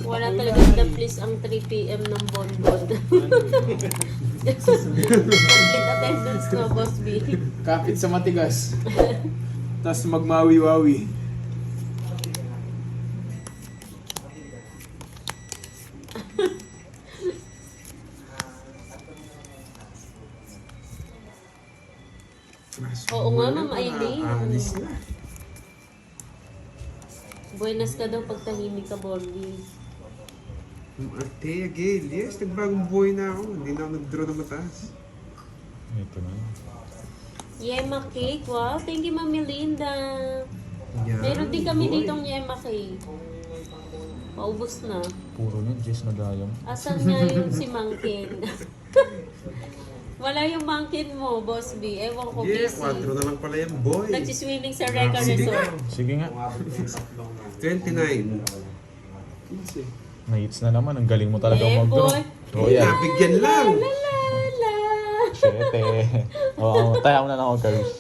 Wala talaga the please ang 3 p.m. ng bonbon. Complete attendance ko, Boss B. Kapit sa matigas. Tapos magmawi-wawi. Oo nga, Ma'am Aileen. Alis na. Buenas ka daw pag tahimik ka, Borgie. Ate, again. Yes, nagbagong buhay na ako. Hindi na ako nag-draw na mataas. Ito na. Yema cake, wow. Thank you, Ma'am Melinda. Yan, Meron din kami boy. ditong yema cake. Paubos na. Puro na, Jess na dayang. Asan nga yung si Mangkin? Wala yung Mangkin mo, Boss B. Ewan ko, Yeah, busy. 4 na lang pala yan, boy. Nagsiswimming sa Reka Sige Resort. Sige nga. 29. Na-hits na naman. Ang galing mo talaga Eh, mag-draw. boy. Royal. Nabigyan lang. La la. Siyete. Oo, tayo mo na lang ako, Curse.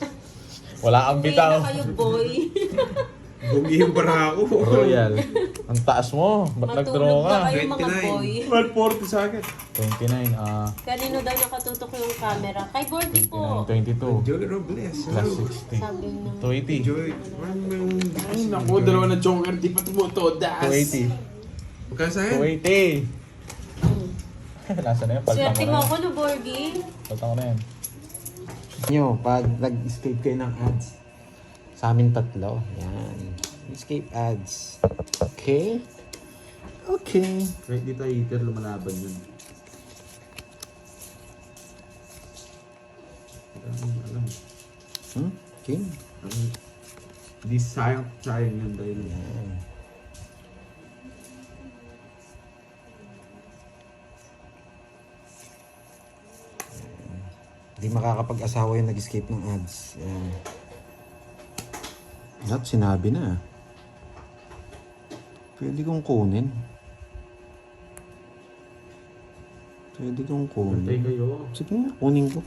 Wala kang Kaya bitaw. na kayo, boy. Bugi yung bara ako. Royal. Ang taas mo. Ba't nag-draw Matulog ka? ba kayo, mga 29. boy? 12.40 sa akin. 29, Kanino daw nakatutok yung camera? Kay Borgie po. 29, 22. Jolly Robles. Plus Hello. 60. Sabi nung... 280. Joy. Ay, naku, dalawa na joker. Di pa tumuto. Das. 280. Magkano sa'yo? 280. Nasa na yan? Paltang Swerte ko mo na ako yan. no, Borgie. Paltang ko na yan. Nyo, pag nag-escape kayo ng ads, sa amin tatlo, yan. Escape ads. Okay? Okay. Kahit di tayo heater, lumalaban yun. Alam. Okay. Di sayang yun dahil Yan. Hindi makakapag-asawa yung nag-escape ng ads. Yan. At sinabi na. Pwede kong kunin. Pwede kong Pantay kunin. kayo. Sige nga, kunin ko.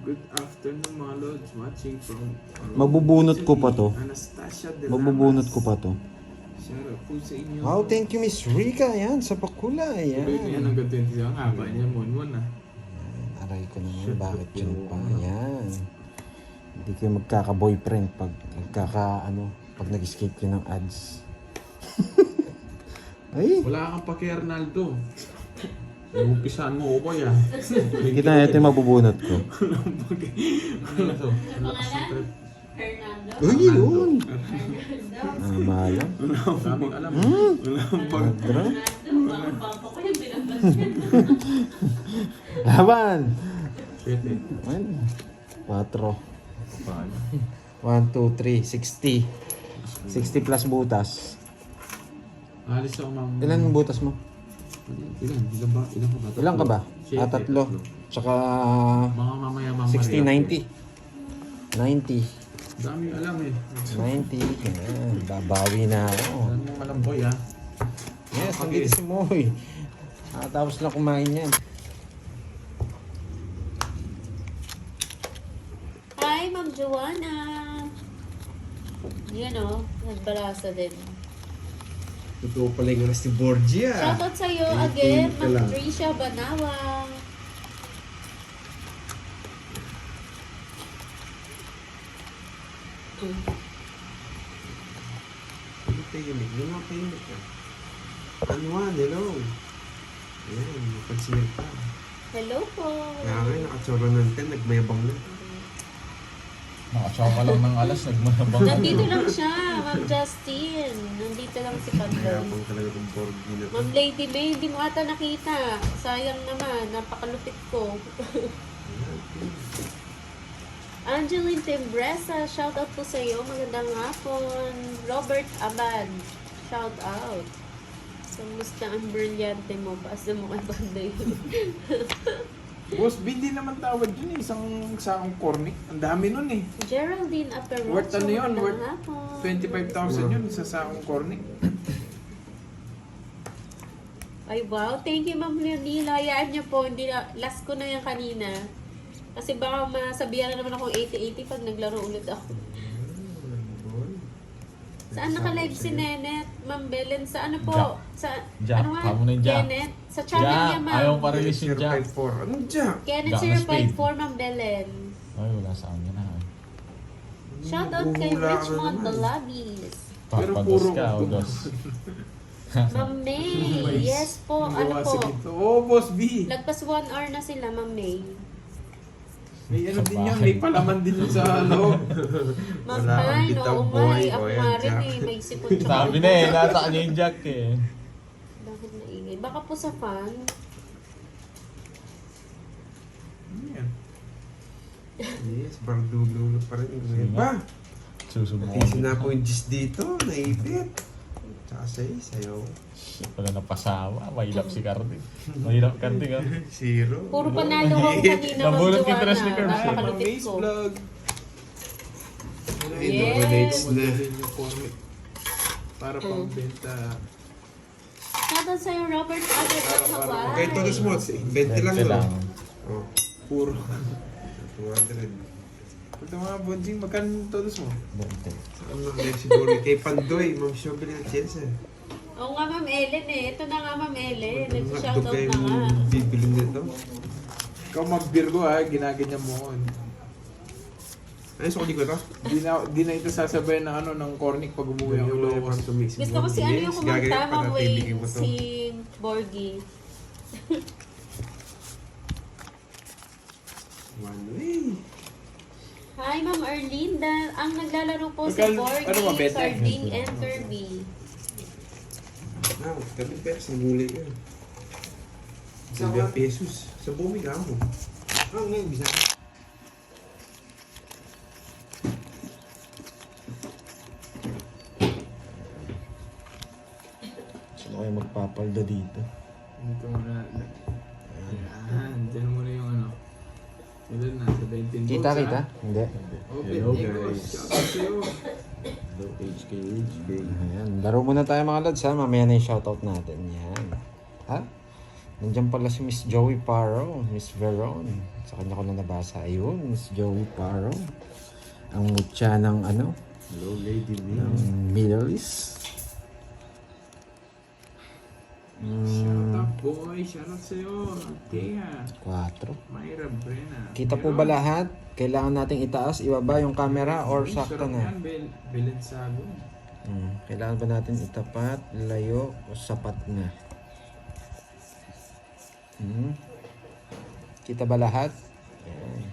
Good afternoon mga lords, watching from Magbubunot ko pa to. Anastasia de Magbubunot ko pa to. Shout out po sa inyo. Wow, thank you Miss Rika. Yan, sa pakula. Yan Yan. hanggang 20 ang haba niya, mon ah. Aray ko naman, Shit, bakit ba't yun yun? pa? Yan. Hindi kayo magkaka-boyfriend pag pag nag-escape kayo ng ads. Ay, Wala kang pa kay Arnaldo. Umpisahan mo ko ya. kita na ito yung mabubunot ko. Ano to? Pangalan? Fernando? Uy, yun! Malam. Maraming alam. Wala akong pag... Madra. Fernando? Baka papa ko yung binabasket. Laban! Pwede. 4. 1, 2, 3, 60. 60 plus butas. Alis ako mang... Ilan yung butas mo? Ilan? Ilan ba? Ilan ka ba? Ilan ka ba? Siyete, Tatlo. Tsaka Mga mamaya 60, 90. 90. Daming alam eh. 90. Yan, babawi na ako. Daming malamboy ah. Yes, nandito si Moy. Tapos lang kumain yan. Hi, Ma'am Joanna. Yan o, nagbalasa din. Totoo pala yung oras ni Borgia. Shoutout sa'yo Ay, again, ka Ma'am lang. Tricia Banawang. Ano tahimik? Yung mga tahimik ka. Anuan, hello. Ayan, napansin pa. Hello po. Kaya nga, nakatsura ng 10, nagmayabang na. Nakatsawa ka lang ng alas. Nagmanabang. Nandito lang siya, Ma'am Justin. Nandito lang si Pandong. Mayabang talaga kung Borgia na to. Ma'am Lady May, hindi mo ata nakita. Sayang naman, napakalupit ko. Angeline Timbresa, shout out po sa iyo. Magandang hapon. Robert Abad, shout out. Kamusta ang brilyante mo? Basta mo kay Panday. Boss, hindi naman tawad yun eh. Isang sakong cornic. Ang dami nun eh. Geraldine Aperocho, Worth ano yun? magandang Worth hapon. 25,000 yun sa sakong cornic. Ay wow, thank you Ma'am Leonila. Hayaan niyo po, hindi na, last ko na yan kanina. Kasi baka masabihan na naman ako 80-80 pag naglaro ulit ako. Saan naka-live si Nenet? Ma'am Belen, sa ano po? Jack. Sa, Jack, ano nga? tama na yung Jack. Kenneth? Sa channel Jack, niya, ma'am. ayaw pa release yung Jack. 054. Anong Jack? Kenneth Jack na spade. 054, Ma'am Belen. Ay, wala sa amin na. Shout out kay Huhula ka na Richmond naman. Dalabis. Pero Papados puro ka, August. Ma'am May, yes po. Ano Gawa po? sa gito. Oh, Boss B. Lagpas 1 hour na sila, Ma'am May. May ano Sa din yan, bahay. may palaman din yun sa loob. Ma'am Wala akong May, bitaw, oo boy. nga eh. Ako O, yan, nga rin Jack. eh. May sipon Sabi na eh, nasa kanya yung Jack eh. Bakit naingay? Baka po sa fan. Ano yan? Yes, bardulo pa rin. Ngayon pa. Susubukan. Tisin na po yung gis dito. Naipit. Tsaka sayaw. Wala na pasawa. Mahilap si Carding. Mahilap Carding ah. Zero. Puro panalo ako kanina, Ma'am Nabulot yung Joanna. dress ni Curbs. Ay, Ma'am Napakalupit May's ko. vlog. Ay, Yes. dominates na. Modulin yung comic. Para pang benta. Shoutout sa'yo, Robert Agad at Hawaii. Okay, todos mo. 20 lang. Bente lang. Oh, Puro. 200. Pagka mga bonjing, magkano todos mo? Saan na kayo siguro? Kay Pandoy, Ma'am Shobel at Jensen. Oo nga, Ma'am Ellen eh. Ito na nga, Ma'am Ellen. Nag-shoutout Hotdog kayo na nga. bibili nito. Ikaw mag-Virgo ha, ginaganyan mo ko. Ay, sukli ko ito. Di na ito sasabayan ng ano, ng cornic pag umuwi ang Ilocos. Gusto ko si ano yung kumanta, Ma'am Wayne. Si Borgie. One way. Hi, Ma'am Arlinda. Ang naglalaro po si Magkano- Borgie, ano ba, bete? Sarding, and Kirby. Ah, kami pero sa gulay ka. 10 pesos. Sa bumi ka mo. Ah, ngayon, bisa. Sino kayo magpapaldo dito? Ito muna. Ayan, dyan muna yung ano. Ilan na, sa 19 volts, Kita, ha? kita? Hindi. Oh, Hello, Bendigos. guys. Shoutout sa'yo. Hello, HK. Ayan. Laro muna tayo mga lads ha. Mamaya na yung shoutout natin. Yan. Ha? Nandiyan pala si Miss Joey Paro. Miss Veron. Sa kanya ko na nabasa. Ayun, Miss Joey Paro. Ang mutya ng ano? Hello, Lady Ng Middle East. Shoutout boy. Shoutout sa'yo. Thea. 4. Mayra Brena. Kita po ba lahat? Kailangan nating itaas, ibaba yung camera or Ay, sakto sarap na? yan, Belensago. Kailangan ba natin itapat, layo, o sapat na? Kita ba lahat? Ayan.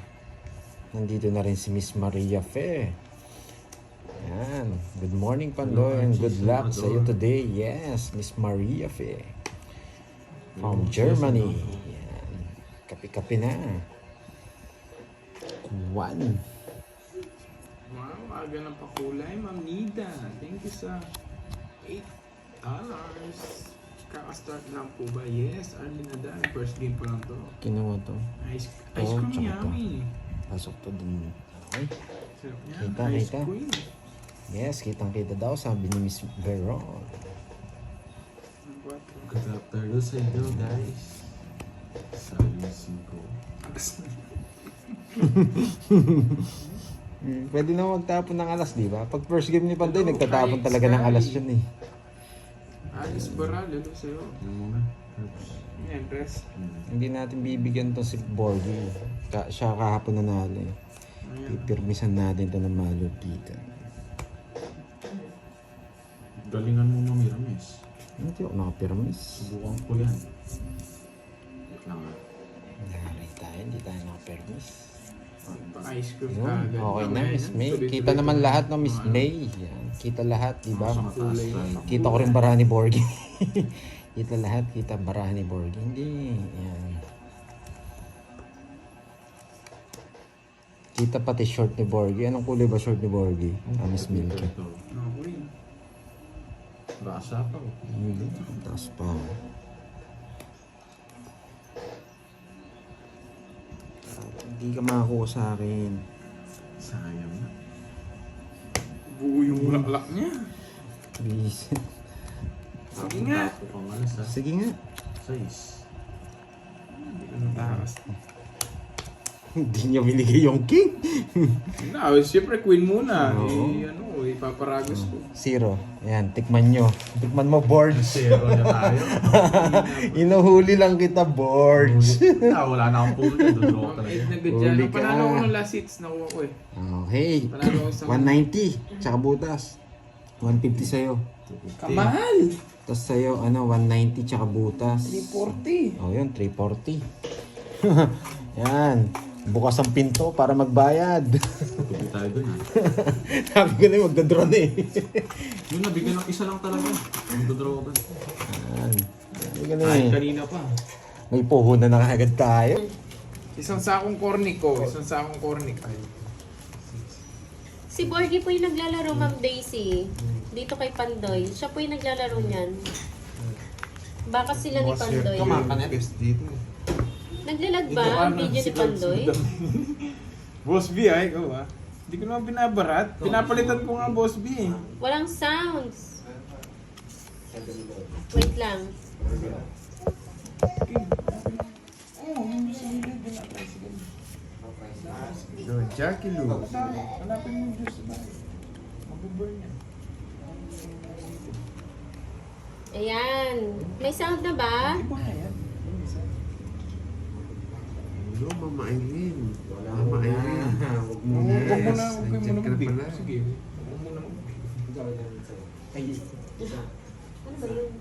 Nandito na rin si Miss Maria Fe. Ayan. Good morning, Pandoy, and good luck sa iyo today. Yes, Miss Maria Fe. From Germany. Ayan. Kapi-kapi na. 1. Wow, aga ng pakulay, Ma'am Nida. Thank you sa $8. Kaka-start lang po ba? Yes, Arlene Adan. First game pa lang to. Kinuha to. Ice Oh, cream tsaka to. yummy. Pasok to din. Okay. Sarap yan. Kita, Ice kita. cream. Yes, kitang-kita daw, sabi ni Miss Veron. Ang guwapo. Good afternoon sa inyo, guys. Sabi ko. Pwede na magtapon ng alas, di ba? Pag first game ni Pandoy, nagtatapon talaga ng alas yun eh. Alice Baral, ano sa'yo? Yung muna. Yan, rest. Hindi natin bibigyan to si Borgie. Siya kahapon nanalo eh. Ayan. Pipirmisan natin to ng malutikan. Galingan mo mamiramis. Hindi ako nakapirmis. Subukan ko yan. Wait lang ah. Nangyari tayo, hindi tayo nakapirmis. Ice cream Yun, ka agad. okay na, Mamaya Miss yan, May. tuloy-tuloy Kita naman ka. lahat no, Miss Ano? May. Yan. Kita lahat, di ba? Sa mataas Kulay. tayo. Kita ko rin barahan ni Borgie. Kita lahat, kita barahan ni Borgie. Hindi, yan. Kita pati short ni Borgie. Anong kulay ba short ni Borgie? Miss Milky. Ito. Okay. Rasa pa. Hindi, taas pa. Hindi ka makakuha sa akin. Sayang na. Buo yung bulaklak niya. Please. Sige nga. Ako pang alas ha. Sige nga. 6. Hindi ko natakas. Hindi niya binigay yung king. Na, siyempre queen muna. Oo. Ipaparagos ko. 0. Ayan, tikman nyo. Tikman mo, boards. Zero na tayo. Inuhuli lang kita, boards. Wala na akong pulo. Dodraw ka Mabait talaga. na gadya. Huli Nung ka. panalo ko ng last hits, nakuha ko eh. Okay. Panalo ko sa 190. Tsaka butas. 150 sa'yo. Kamahal! Tapos sa'yo, 190 tsaka butas. 340. Oh, yun, 340. Yan. Bukas ang pinto para magbayad. Tupi tayo dun. Sabi ko na yung magdadraw na eh. Yun na, bigyan ng isa lang talaga. Dodraw ka. Yan. Sabi ko na Kahit eh. kanina pa. May puhunan na kagad tayo. Isang sakong cornic ko. Isang sakong cornic. Ay. Si Borgie po yung naglalaro, Ma'am Daisy. Dito kay Pandoy. Siya po yung naglalaro niyan. Baka sila ni Pandoy. Guest dito. Naglalag ba ang video ni Pandoy? Boss B ay, ikaw ah. Hindi ko naman binabarat. Pinapalitan ko nga Boss B eh. Walang sounds. Wait lang. No, Jackie Lou. Hanapin mo yung juice ba? Mag-burn yan. Ayan. May sound na ba? Iba nga yan. Hello, Mama Eileen. Mama Eileen. Huwag mo na, huwag mo na Nandiyan ka na mag-beep. pala. Sige. Huwag mo na mag-beep. Ano ba yun?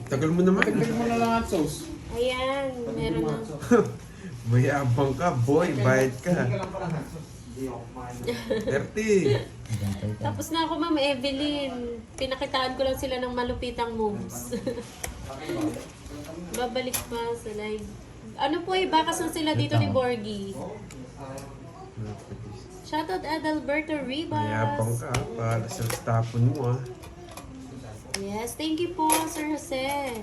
Tagal mo naman. Tagdag mo na lang at sauce. Ayan. Meron na. Mayabang ka, boy. Bayad ka. 30. Tapos na ako, Ma'am Evelyn. Pinakitaan ko lang sila ng malupitang moves. Babalik pa sa live. Ano po eh, bakas na sila dito ni Borgie. Shoutout Adalberto Mayabang Rivas. ka. Para sa tapon mo, ah. Yes, thank you po, Sir Jose.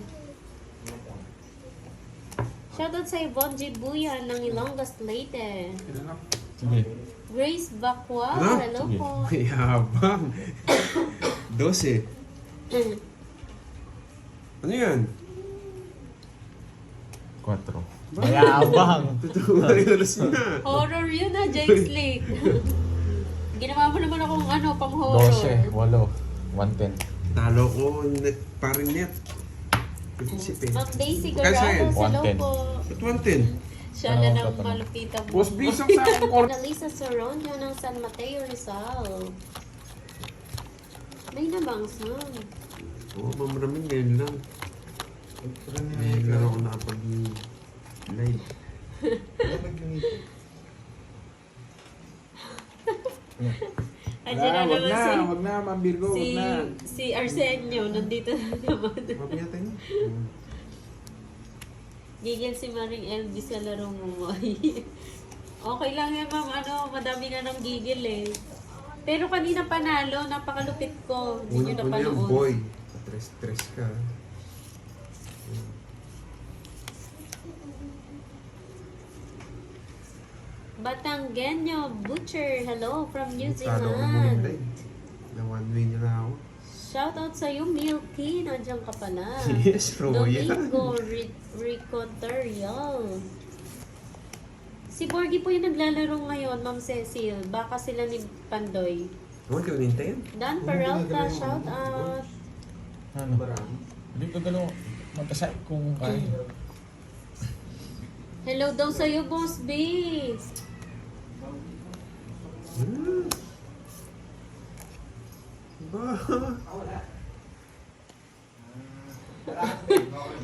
Shoutout sa Yvonne G. Buyan ng Ilongas Leyte. Yan lang. Sige. Grace Bacua, Ano? hello Sige. po. Mayabang. 12. Ano yan? 4. Mayabang. Totoo na yung alas na. Horror yun na, James Lake. Ginawa mo naman akong pang-horror. 12. 8. 110. Talo ko parin net. Prinsip eh. Ma'am Daisy Kasi, Garrados, hello 110. po. Ba't 110? Siya na ng malupitang Boss B, isang sakong cornic. Annalisa Soronio ng San Mateo, Rizal. May nabang sound. Oo, mamramin ngayon lang. Ngayon lang ako nakapag-live. Andiyan na Wag naman na, wag na, Ma'am Virgo, wag si, na. si Arsenio, nandito na naman. Mamaya tayo. Gigil si Maring LB sa laro mo, Moy. Okay lang yan, ma'am. Madami na ng gigil eh. Pero kanina panalo, napakalupit ko. Hindi nyo Una ko na yung napanood. boy. Stress ka. Batanggenyo Butcher, hello from New Kala ko mo yung Zealand. live. Na one way niya na ako. Shoutout sa iyo, Milky. Nandiyan ka pala. Yes, Roya. Domingo Ricoterial. Si Borgie po yung naglalaro ngayon, Ma'am Cecil. Baka sila ni Pandoy. Huwag ka unintayin. Dan Peralta, shoutout. Ano? Hindi ko gano'n magkasay kung kaya. Hello daw sa iyo, Boss B. Ba?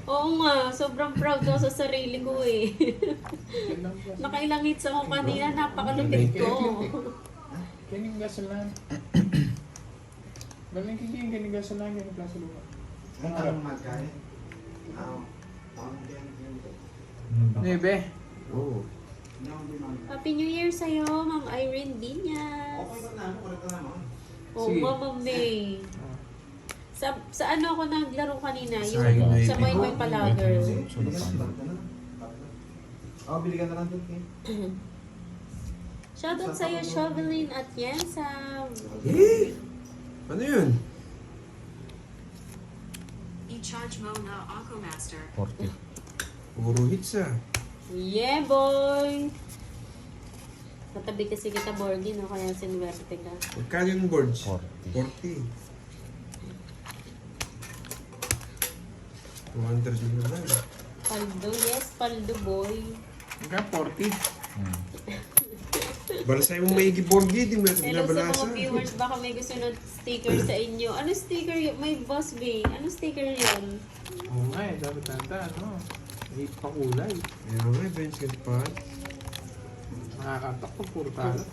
Oo nga, sobrang proud ako sa sarili ko eh. Nakailang hits ako kanina, napakalupit ko. Kaning gasolan. Galing kiking kaning gasolan, kaning plaza lupa. Nebe. Oo. Happy New Year sa'yo, Ma'am Irene Diaz. Oo, Sige. Ma'am May. Sa ano ako naglaro kanina, Sa yung Inay sa Boy Bigo. Boy Palager. Shoutout sa'yo, Shovelin at Yensa. Eh? Ano yun? charge mo na Aqua Master. 40. Puro hits ah. Yeah, boy! Katabi kasi kita, Borgie, no? Kaya sinwerte ka. Magkano yung boards? 40. 40. 200 na naman. Paldo, yes, paldo, boy. Hanggang 40. Balasay mo maigi Borgie, di mo natin Hello sa binabalasa. mga viewers, baka may gusto ng sticker sa inyo. Ano sticker yun? May Boss B. Ano sticker yun? Oo nga eh, dapat nata, ano. May pakulay. Kaya nga, bench and pad. Nakakatak ko, puro talo.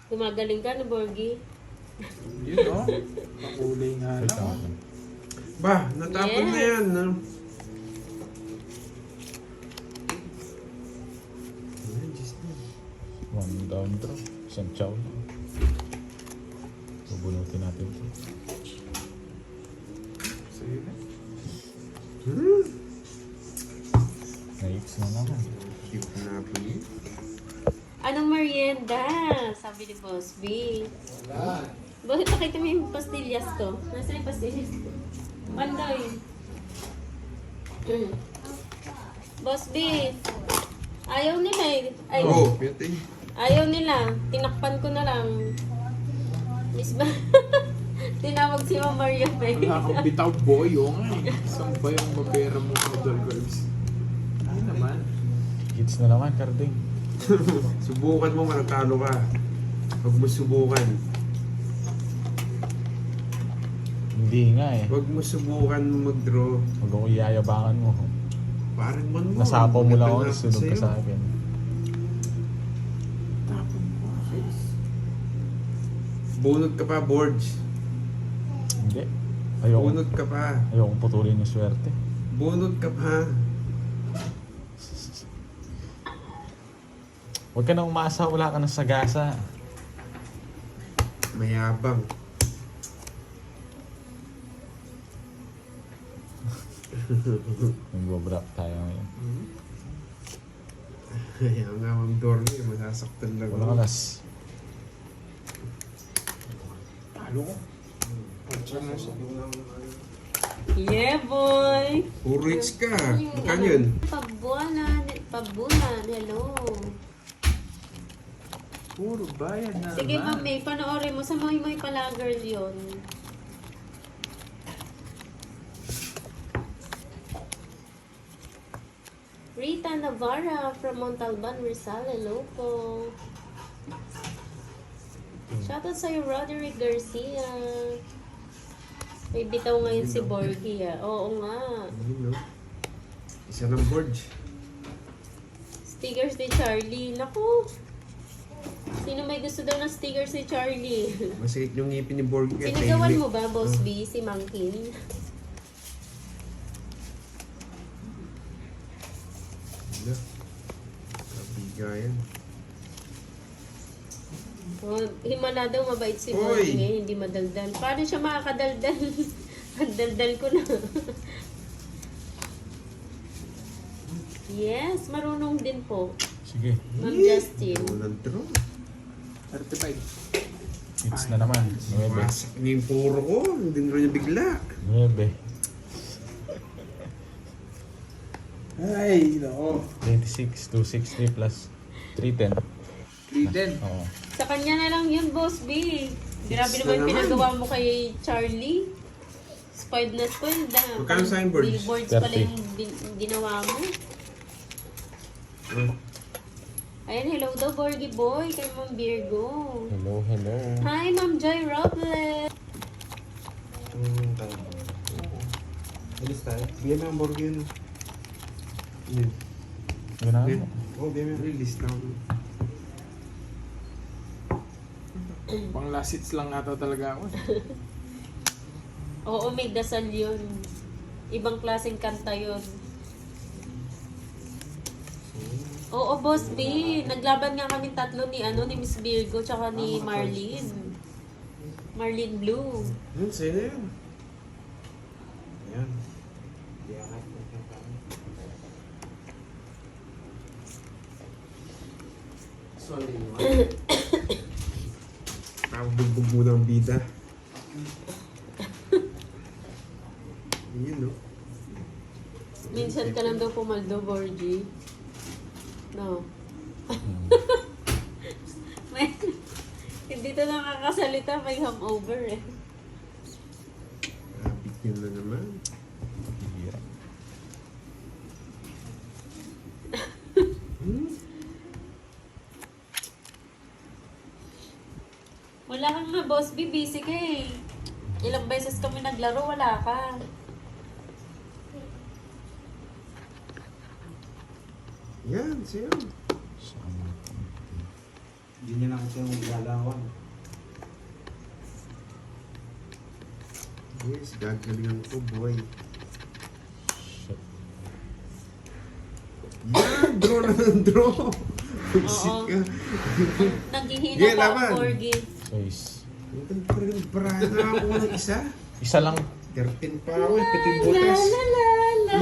Gumagaling ka na, Borgie. Yun o. Pakulay nga Wait lang. lang. Ba, natapon na Yes. yan. No? Ayan, just na. One down draw. Isang chow. Bubunutin natin ito. Sige na. Na-hits na naman. Cute na po yun. Anong merienda? Sabi ni Boss B. Bakit nakita mo yung pastillas ko? Nasaan yung pastillas ko? Pandoy. Boss B. Ayaw nila eh. Ay, Oo, pwede. ayaw nila. Tinakpan ko na lang. Miss ba? Tinawag si Ma'am Maria May. Wala kang bitaw boy, o nga eh. Saan ba yung mapera mo model girls? Ay naman. Hits na naman, Carding. Subukan mo, manatalo ka. Huwag mo subukan. Hindi nga eh. Huwag mo subukan mag-draw. Huwag ako iyayabangan mo. Parang man mo. Nasapaw mo lang ako, Maganda sunog ka sa'yo. sa akin. Tapon ko. Bunot ka pa, boards. Hindi. Ayoko, Bunot ka pa. ayoko putulin yung swerte. Bunot ka pa. Huwag ka nang umasa, wala ka ng sagasa. Mayabang. Nag-drop tayo ngayon. Kaya nga, Ma'am Dormy, masasaktan lang. Walang alas. Talo ko. Pagtsar na siya. Yeah, boy! Puro hits ka. Magkano yun? Pabunan. Hello. Puro bayad na Sige, naman. Ma'am May, panoorin mo. Sa mga may pala girl yun. Rita Navarra from Montalban, Rizal. Hello po. Shoutout sa'yo, Roderick Garcia. May bitaw ngayon si Borgie ah. Oo nga. Ayun, no? Isa ng boards. Stickers ni Charlie. Naku. Sino may gusto daw ng stickers ni Charlie? Masakit yung ngipin ni Borgie. kaya Sinigawan tahimik. mo ba, Boss B, si Mangkin? Wala. Kabigayan. Oh, himala daw, mabait si Oy! Borgie ngayon, hindi madaldal. Paano siya makakadaldal? Ang daldal ko na. Yes, marunong din po. Sige, Ma'am Justin. Walang draw. 35. hits na naman. 9. Masak niya yung puro ko. Hindi na niya bigla. 9. Ay, nako. 26, 260 plus 310. 310. Oo. Sa kanya na lang yun, Boss B. Grabe Yes naman na naman. pinagawa mo kay Charlie. Spoiled na spoiled na. Magkano sa akin, Borge? Billboards pala 30. yung ginawa mo. Ayan, hello daw, Borgie Boy, kay Ma'am Virgo. Hello, hello. Hi, Ma'am Joy Robles. Alis tayo. Bigyan mo ang Borgie yun. Yun. Yun na. Yun. Oo, bigyan mo. Release na ako. Pang last hits lang ata talaga ako. Oo, may dasal yun. Ibang klaseng kanta yun. Oo, Boss B. Naglaban nga kami tatlo ni Miss Virgo tsaka ni Marlene. Marlene Blue. Yun, sa'yo na yun. Ayan. Sorry. Nakabugbog mo ng bida. ka lang daw pumaldo, Borgie. No. May, hindi to nakakasalita, may hangover eh. Habit yun na naman. Yeah. Wala kang nga, Boss B, busy ka eh. Ilang beses kami naglaro, wala ka. Yan, siya. Hindi niya na kasi yung lalawan. Yes, gagalingan ko, boy. Yan, draw na ng draw. Pagsit Oo. ka. Naghihina Yeah, pa laban. ang corgi. Choice. Parang barahan na ako ng isa. Isa lang. 13 pa ako, pati butas. La la la.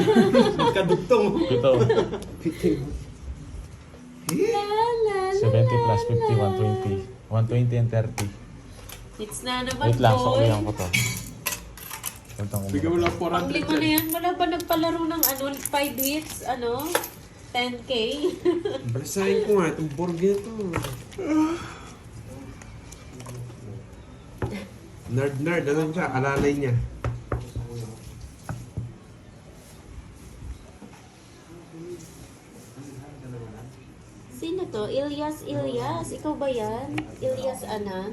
Kadugtong. Ito. Pati La la la. 70 plus 50, 120. 120 and 30. It's na naman, Wait lang, boy. suklihan ko to. Ito ko Bigyan mo lang Ang 400 lima na dyan. yan, wala pa nagpalaro ng 5 hits, 10K. Balasahin ko nga itong burger to. Nerd, ano siya? Alalay niya. Sino to? Ilyas. Ikaw ba yan? Ilyas Anan?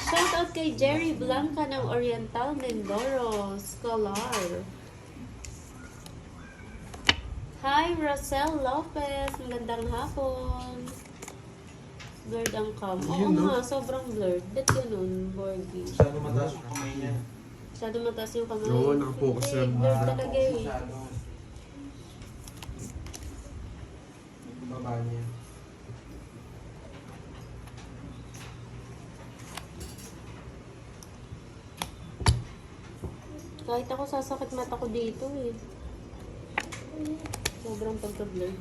Shout out kay Jerry Blanca ng Oriental Mindoro Scholar. Hi, Rosel Lopez. Magandang hapon. Blurred ang cam. Oo Yun, no? nga, sobrang blurred. Ba't ganun, Borgie? Masyado mataas yung kamay niya. Masyado mataas yung kamay. Oo, nakapokus Hindi, na. blurred talaga eh. Masyado. Baba niya. Kahit ako sasakit mata ko dito eh. Sobrang pagka-blurred.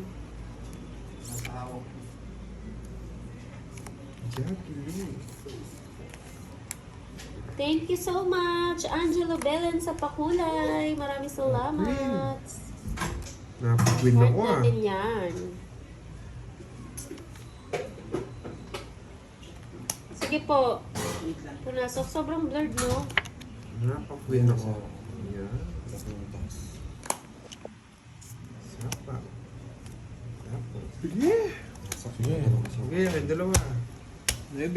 Nasa hawak. Jacqueline. Thank you so much, Angelo Belen sa pakulay. Maraming salamat. Napag-win Heart ako ah. natin yan. Sige po. Punasok, sobrang blurred, no? Napag-win ako. Yan. Sapa. Tapos. Sige. Sige. Sige, may dalawa. 9.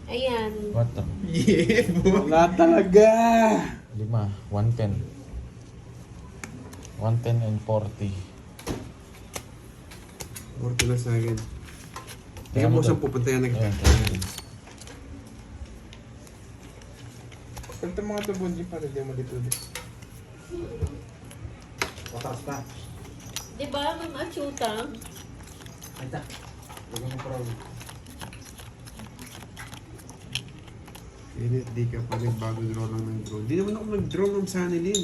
Ayan. What the? Yeah, boy. Wala talaga. 5. 110. 110 and 40. Orto na sa akin. Kaya Tingnan mo mo saan to. pupunta yan. Ayan, kaya Pagka mga tabunji para di mo dito. Mataas pa. Diba, mga achutang? Ay, ta. Huwag mo proud. Init, di ka pa nagbago draw lang ng draw. Di naman ako nag-draw ng Sanilin.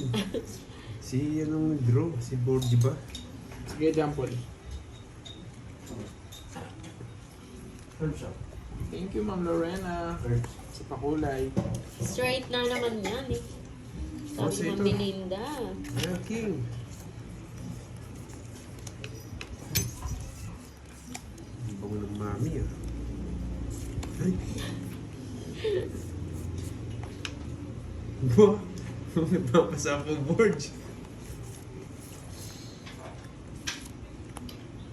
Si ano nag-draw? Si Borgie ba? Sige, Jampol. Third shot. Thank you, Ma'am Lorena. Third. Sa pakulay. Straight na naman yan eh. Sabi Kasi mo, ito. Melinda. Ayan, King. Ang bango ng mami ah. Ay. Ba? Nagpapasa ako board.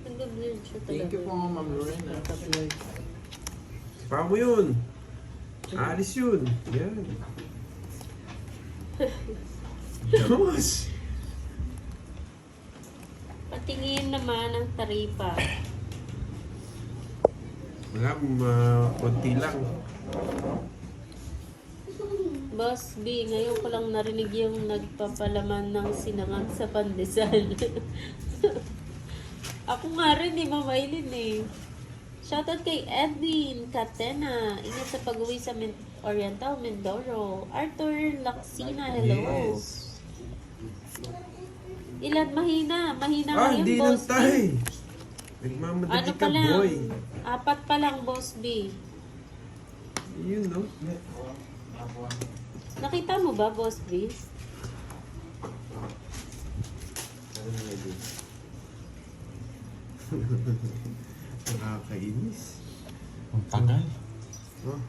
Nag-blurred siya talaga. Thank you po, Ma'am Lorena. Pa mo yun. Alis yun. Yan. Diyos. Patingin naman ang taripa. Wala, konti lang. Boss B, ngayon ko lang narinig yung nagpapalaman ng sinangag sa pandesal. Ako nga rin eh, mamailin eh. Shoutout kay Edwin Catena. Ingat sa pag-uwi sa Oriental Mindoro. Arthur Laksina, hello. Yes. Ilan mahina? Mahina Ah, ngayon, hindi boss B. nantay. Nagmamadali Ano ka, pa lang? boy. 4 pa lang, Boss B. Yun, no? Nakita mo ba, Boss B? Nakakainis. Ang tagal. Oh,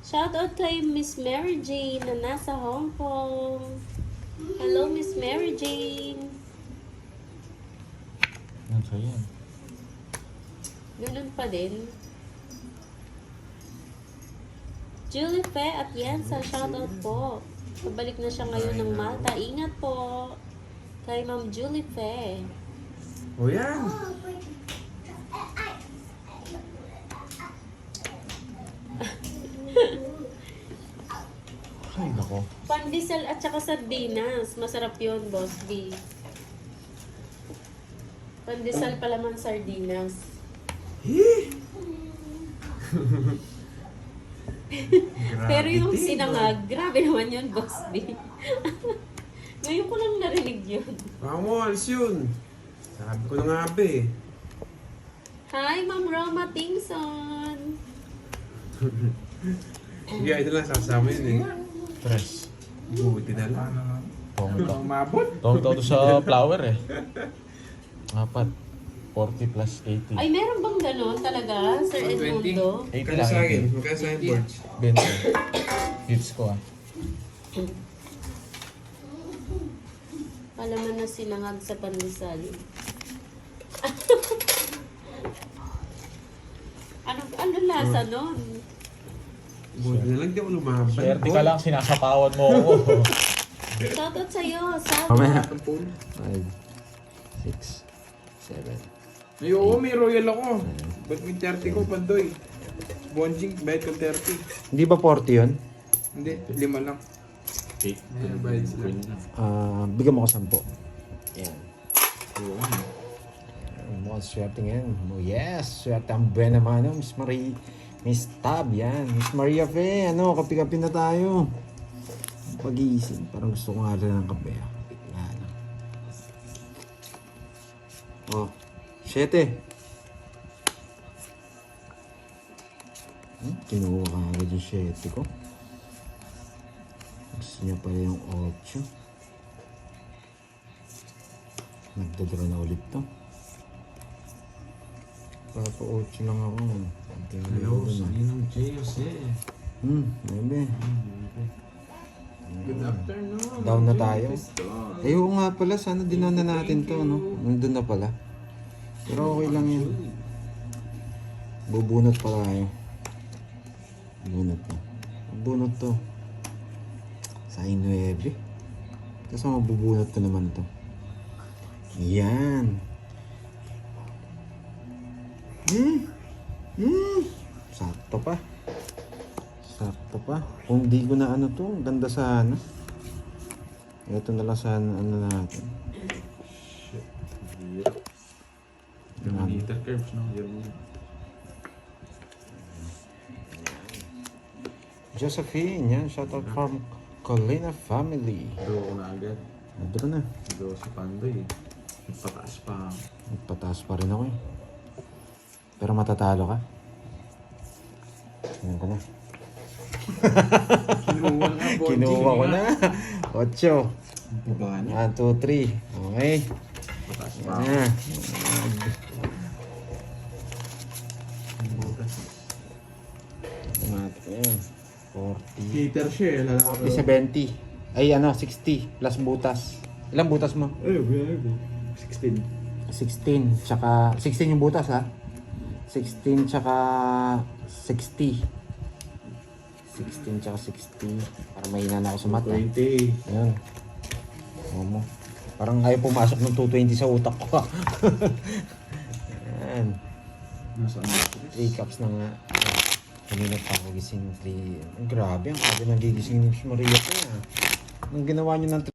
Shoutout kay Miss Mary Jane na nasa Hong Kong. Hello, Miss Mary Jane. Ang saya. Ganun pa din. Julie Fe at Yensa, shoutout po. Pabalik na siya ngayon ng Malta. Ingat po. Kay Ma'am Julie Fe. o yan. Ay, nako. Pandesal at saka sardinas. Masarap yun, Boss B. Pandesal pala man sardinas. Pero yung sinangag, grabe naman yun, Boss B. Ngayon ko lang narinig yun. Baka mo, alis yun. Sabi ko na nga ba eh. Hi, Ma'am Roma Tingson. Sige, ito lang sasama yun eh. Tres. Buti na lang. Tongto. Umabot. Tongto to sa flower eh. 4. 40 plus 80. Ay, meron bang gano'n talaga, Sir 120. Edmundo? 80 Kaya lang. sa akin, magkano sa akin, Borge? 20. Hits ko ah. Palaman na sinangag sa pandesal. ano lasa nun? Buti na lang, di ako lumaban. Swerte ka lang, sinasapawan mo ako. Shoutout sa'yo, Mamaya. Salma. 5, 6, 7. Ay, oo, may royal ako. Ba't may 30 ko, Pandoy? Bonjing, bayad ko 30. Hindi ba 40 yun? Hindi, 5 lang. Ayan, bayad sila. Bigyan mo ko 10. Yan. Mukhang swerte ngayon. Oh, yes! Swerte ang buena mano, Miss Marie. Miss Tab, yan. Miss Maria Fe, kape-kape na tayo. Pag-iisip, parang gusto ko nga rin ng kape. Yan. Oh, 7. Kinuha ka agad yung 7 ko. Gusto niya pala yung 8. Nagdadraw na ulit to. Papa 8 lang ako. Hello, Ninong J. Jose. 9. Good afternoon. Down na tayo. Pistol. Eh, oo nga pala, sana dinon na natin to, no? Nandun na pala. Pero okay lang yun. Bubunot pala tayo. Bunot na. Bunot to. Sa 9. Kasi mabubunot ko naman to. Yan. Sakto pa. Sakto pa. Kung di ko na to, ang ganda sana. Ito na lang sana natin. Yung meter curves, no? Yung Josephine, yan. Shoutout from Colina family. draw ko na agad. Nadro na. Draw si Pandoy. Nagpataas pa. Nagpataas pa rin ako eh. Pero matatalo ka. Tingnan ko na. Kinuha nga, Bonjing. Kinuha ko na. 8. Baba niya. 1, 2, 3. Okay. Pataas pa. Yan. Automatic na yan. 40. Hater siya eh, lalaki. 70. Ay 60 plus butas. Ilang butas mo? Ay, bago. 16. 16 tsaka 16 yung butas ha. 16 tsaka 60. 16 tsaka 60 para mahina na ako sa mata. 20. Ayun. Mo. Parang ayaw pumasok ng 220 sa utak ko. Ayan. Nasaan na? 3 cups na nga. Kanina pa ako gising 3. Grabe, ang aga nagigising ni Miss Maria ko. Nung ginawa niyo ng